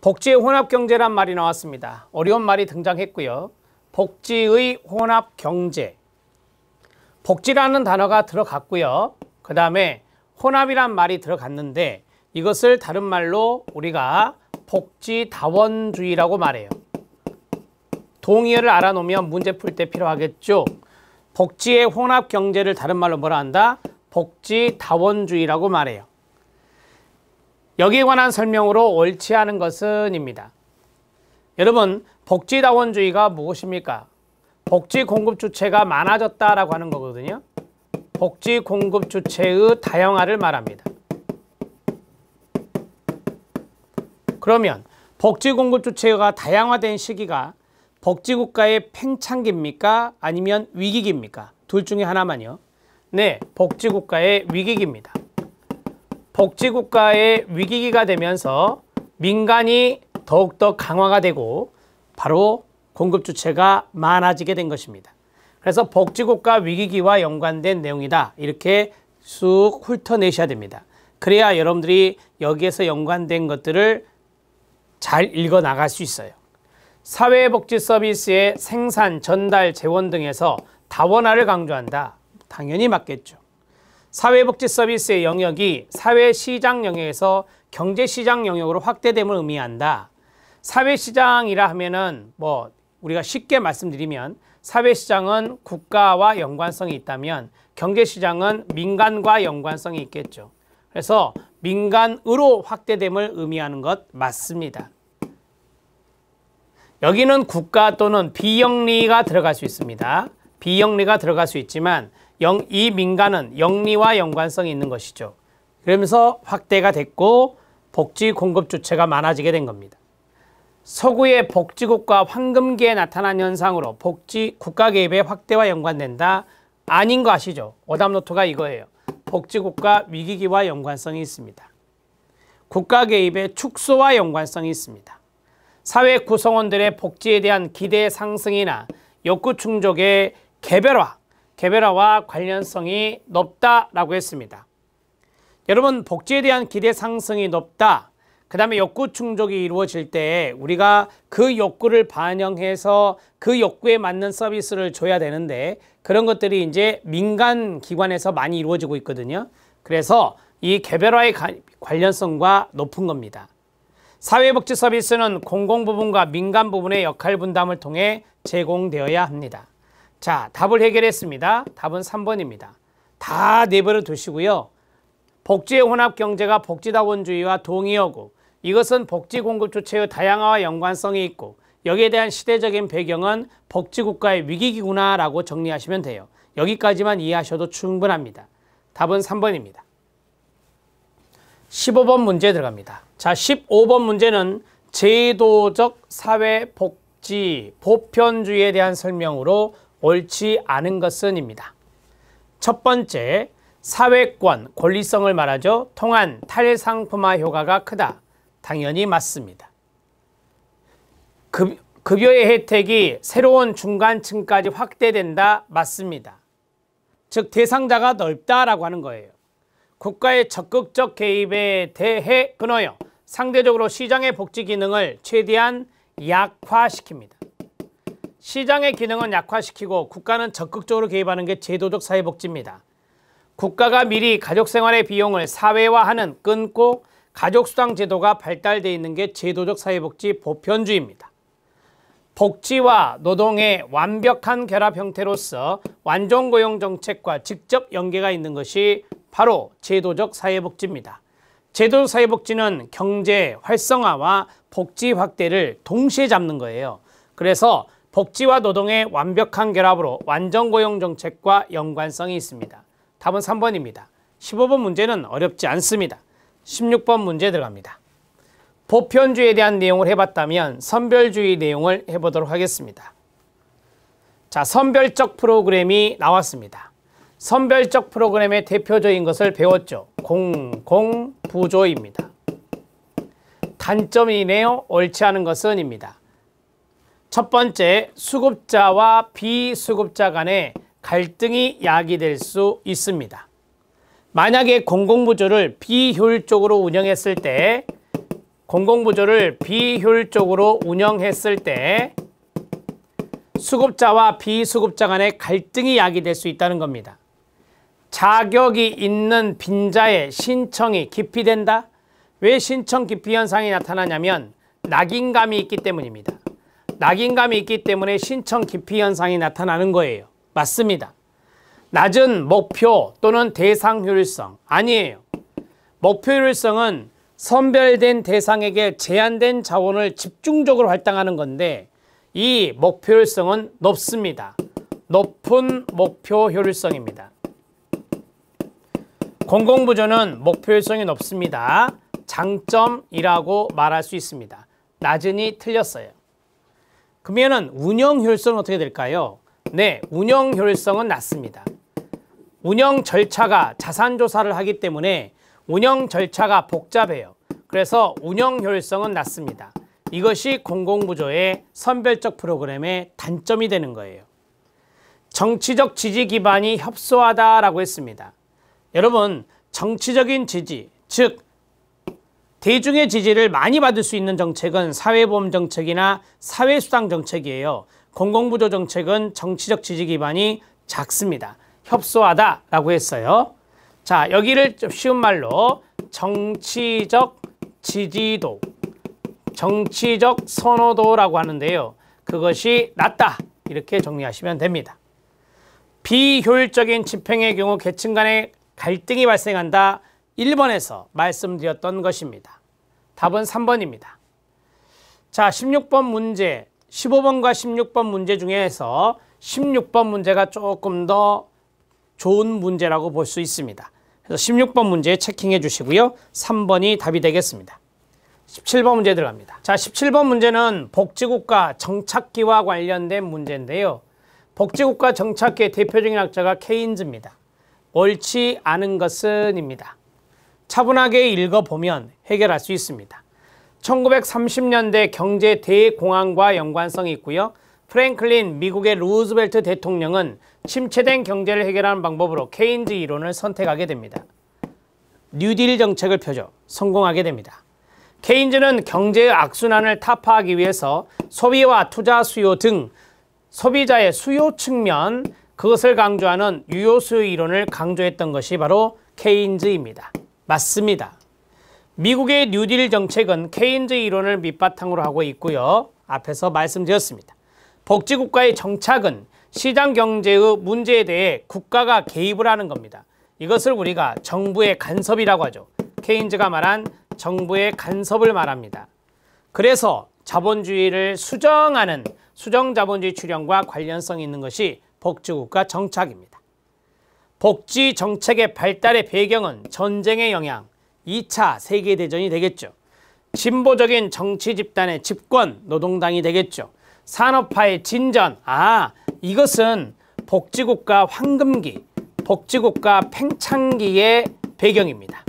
복지의 혼합경제란 말이 나왔습니다. 어려운 말이 등장했고요. 복지의 혼합경제. 복지라는 단어가 들어갔고요. 그 다음에 혼합이란 말이 들어갔는데 이것을 다른 말로 우리가 복지다원주의라고 말해요. 동의어를 알아놓으면 문제 풀 때 필요하겠죠. 복지의 혼합경제를 다른 말로 뭐라 한다? 복지다원주의라고 말해요. 여기에 관한 설명으로 옳지 않은 것은 입니다. 여러분, 복지다원주의가 무엇입니까? 복지 공급 주체가 많아졌다라고 하는 거거든요. 복지 공급 주체의 다양화를 말합니다. 그러면 복지 공급 주체가 다양화된 시기가 복지국가의 팽창기입니까? 아니면 위기기입니까? 둘 중에 하나만요. 네, 복지국가의 위기기입니다. 복지국가의 위기기가 되면서 민간이 더욱더 강화가 되고 바로 공급 주체가 많아지게 된 것입니다. 그래서 복지국가 위기기와 연관된 내용이다. 이렇게 쑥 훑어내셔야 됩니다. 그래야 여러분들이 여기에서 연관된 것들을 잘 읽어 나갈 수 있어요. 사회복지 서비스의 생산, 전달, 재원 등에서 다원화를 강조한다. 당연히 맞겠죠. 사회복지 서비스의 영역이 사회시장 영역에서 경제시장 영역으로 확대됨을 의미한다. 사회시장이라 하면은 우리가 쉽게 말씀드리면 사회시장은 국가와 연관성이 있다면 경제시장은 민간과 연관성이 있겠죠. 그래서 민간으로 확대됨을 의미하는 것 맞습니다. 여기는 국가 또는 비영리가 들어갈 수 있습니다. 비영리가 들어갈 수 있지만 이 민간은 영리와 연관성이 있는 것이죠. 그러면서 확대가 됐고 복지 공급 주체가 많아지게 된 겁니다. 서구의 복지국가 황금기에 나타난 현상으로 복지 국가 개입의 확대와 연관된다. 아닌 거 아시죠? 오답노트가 이거예요. 복지국가 위기기와 연관성이 있습니다. 국가 개입의 축소와 연관성이 있습니다. 사회 구성원들의 복지에 대한 기대 상승이나 욕구 충족의 개별화와 관련성이 높다라고 했습니다. 여러분, 복지에 대한 기대 상승이 높다. 그 다음에 욕구 충족이 이루어질 때 우리가 그 욕구를 반영해서 그 욕구에 맞는 서비스를 줘야 되는데 그런 것들이 이제 민간 기관에서 많이 이루어지고 있거든요. 그래서 이 개별화의 관련성과 높은 겁니다. 사회복지 서비스는 공공부문과 민간 부분의 역할 분담을 통해 제공되어야 합니다. 자, 답을 해결했습니다. 답은 3번입니다. 다 내버려 두시고요. 복지의 혼합경제가 복지다원주의와 동의어고 이것은 복지 공급 주체의 다양화와 연관성이 있고 여기에 대한 시대적인 배경은 복지국가의 위기기구나 라고 정리하시면 돼요. 여기까지만 이해하셔도 충분합니다. 답은 3번입니다. 15번 문제 들어갑니다. 자, 15번 문제는 제도적 사회복지 보편주의에 대한 설명으로 옳지 않은 것은 입니다. 첫 번째, 사회권, 권리성을 말하죠. 통한 탈상품화 효과가 크다. 당연히 맞습니다. 급여의 혜택이 새로운 중간층까지 확대된다. 맞습니다. 즉 대상자가 넓다라고 하는 거예요. 국가의 적극적 개입에 대해 근하여 상대적으로 시장의 복지 기능을 최대한 약화시킵니다. 시장의 기능은 약화시키고 국가는 적극적으로 개입하는 게 제도적 사회복지입니다. 국가가 미리 가족생활의 비용을 사회화하는 끊고 가족수당 제도가 발달되어 있는 게 제도적 사회복지 보편주의입니다. 복지와 노동의 완벽한 결합 형태로서 완전고용 정책과 직접 연계가 있는 것이 바로 제도적 사회복지입니다. 제도적 사회복지는 경제 활성화와 복지 확대를 동시에 잡는 거예요. 그래서 복지와 노동의 완벽한 결합으로 완전고용 정책과 연관성이 있습니다. 답은 3번입니다. 15번 문제는 어렵지 않습니다. 16번 문제 들어갑니다. 보편주의에 대한 내용을 해봤다면 선별주의 내용을 해보도록 하겠습니다. 자, 선별적 프로그램이 나왔습니다. 선별적 프로그램의 대표적인 것을 배웠죠. 공공부조입니다. 단점이네요. 옳지 않은 것은 입니다. 첫 번째, 수급자와 비수급자 간의 갈등이 야기될 수 있습니다. 만약에 공공부조를 비효율적으로 운영했을 때 공공부조를 비효율적으로 운영했을 때 수급자와 비수급자 간의 갈등이 야기될 수 있다는 겁니다. 자격이 있는 빈자의 신청이 기피된다? 왜 신청 기피 현상이 나타나냐면 낙인감이 있기 때문입니다. 낙인감이 있기 때문에 신청 기피 현상이 나타나는 거예요. 맞습니다. 낮은 목표 또는 대상 효율성 아니에요. 목표 효율성은 선별된 대상에게 제한된 자원을 집중적으로 할당하는 건데 이 목표 효율성은 높습니다. 높은 목표 효율성입니다. 공공부조는 목표 효율성이 높습니다. 장점이라고 말할 수 있습니다. 낮으니 틀렸어요. 그러면 운영 효율성은 어떻게 될까요? 네, 운영 효율성은 낮습니다. 운영 절차가 자산 조사를 하기 때문에 운영 절차가 복잡해요. 그래서 운영 효율성은 낮습니다. 이것이 공공부조의 선별적 프로그램의 단점이 되는 거예요. 정치적 지지 기반이 협소하다라고 했습니다. 여러분, 정치적인 지지, 즉 대중의 지지를 많이 받을 수 있는 정책은 사회보험 정책이나 사회수당 정책이에요. 공공부조 정책은 정치적 지지 기반이 작습니다. 협소하다라고 했어요. 자, 여기를 좀 쉬운 말로 정치적 지지도, 정치적 선호도라고 하는데요. 그것이 낮다. 이렇게 정리하시면 됩니다. 비효율적인 집행의 경우 계층 간의 갈등이 발생한다. 1번에서 말씀드렸던 것입니다. 답은 3번입니다. 자, 16번 문제, 15번과 16번 문제 중에서 16번 문제가 조금 더 좋은 문제라고 볼 수 있습니다. 그래서 16번 문제 체킹해 주시고요. 3번이 답이 되겠습니다. 17번 문제 들어갑니다. 자, 17번 문제는 복지국가 정착기와 관련된 문제인데요. 복지국가 정착기의 대표적인 학자가 케인즈입니다. 옳지 않은 것은입니다. 차분하게 읽어보면 해결할 수 있습니다. 1930년대 경제 대공황과 연관성이 있고요. 프랭클린 미국의 루즈벨트 대통령은 침체된 경제를 해결하는 방법으로 케인즈 이론을 선택하게 됩니다. 뉴딜 정책을 펴죠. 성공하게 됩니다. 케인즈는 경제의 악순환을 타파하기 위해서 소비와 투자 수요 등 소비자의 수요 측면, 그것을 강조하는 유효수요 이론을 강조했던 것이 바로 케인즈입니다. 맞습니다. 미국의 뉴딜 정책은 케인즈 이론을 밑바탕으로 하고 있고요. 앞에서 말씀드렸습니다. 복지국가의 정착은 시장 경제의 문제에 대해 국가가 개입을 하는 겁니다. 이것을 우리가 정부의 간섭이라고 하죠. 케인즈가 말한 정부의 간섭을 말합니다. 그래서 자본주의를 수정하는 수정자본주의 출현과 관련성이 있는 것이 복지국가 정착입니다. 복지 정책의 발달의 배경은 전쟁의 영향, 2차 세계대전이 되겠죠. 진보적인 정치 집단의 집권, 노동당이 되겠죠. 산업화의 진전, 이것은 복지국가 황금기, 복지국가 팽창기의 배경입니다.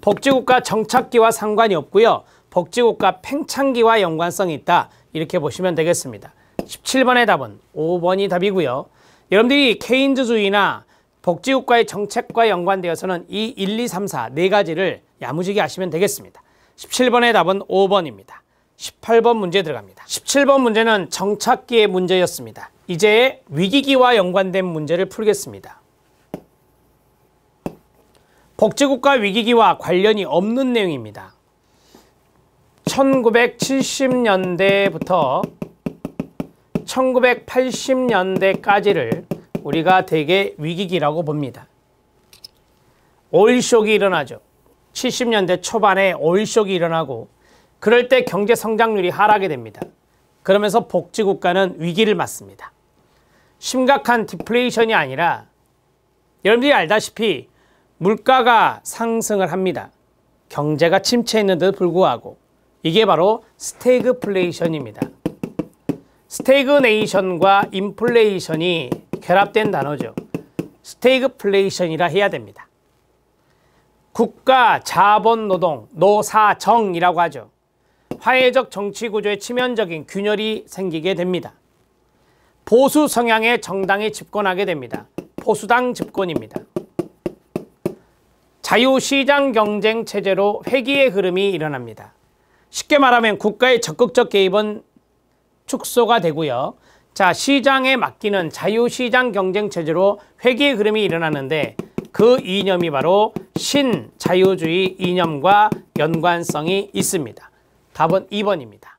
복지국가 정착기와 상관이 없고요. 복지국가 팽창기와 연관성이 있다. 이렇게 보시면 되겠습니다. 17번의 답은 5번이 답이고요. 여러분들이 케인즈주의나 복지국가의 정책과 연관되어서는 이 1, 2, 3, 4 네 가지를 야무지게 아시면 되겠습니다. 17번의 답은 5번입니다. 18번 문제 들어갑니다. 17번 문제는 정착기의 문제였습니다. 이제 위기기와 연관된 문제를 풀겠습니다. 복지국가 위기기와 관련이 없는 내용입니다. 1970년대부터 1980년대까지를 우리가 대개 위기기라고 봅니다. 오일쇼크가 일어나죠. 70년대 초반에 오일쇼크가 일어나고 그럴 때 경제 성장률이 하락이 됩니다. 그러면서 복지국가는 위기를 맞습니다. 심각한 디플레이션이 아니라 여러분들이 알다시피 물가가 상승을 합니다. 경제가 침체했는데도 불구하고 이게 바로 스태그플레이션입니다. 스태그네이션과 인플레이션이 결합된 단어죠. 스태그플레이션이라 해야 됩니다. 국가, 자본, 노동, 노사정이라고 하죠. 화해적 정치구조에 치명적인 균열이 생기게 됩니다. 보수 성향의 정당이 집권하게 됩니다. 보수당 집권입니다. 자유시장 경쟁 체제로 회귀의 흐름이 일어납니다. 쉽게 말하면 국가의 적극적 개입은 축소가 되고요. 자, 시장에 맡기는 자유시장 경쟁 체제로 회귀의 흐름이 일어나는데 그 이념이 바로 신자유주의 이념과 연관성이 있습니다. 답은 2번입니다.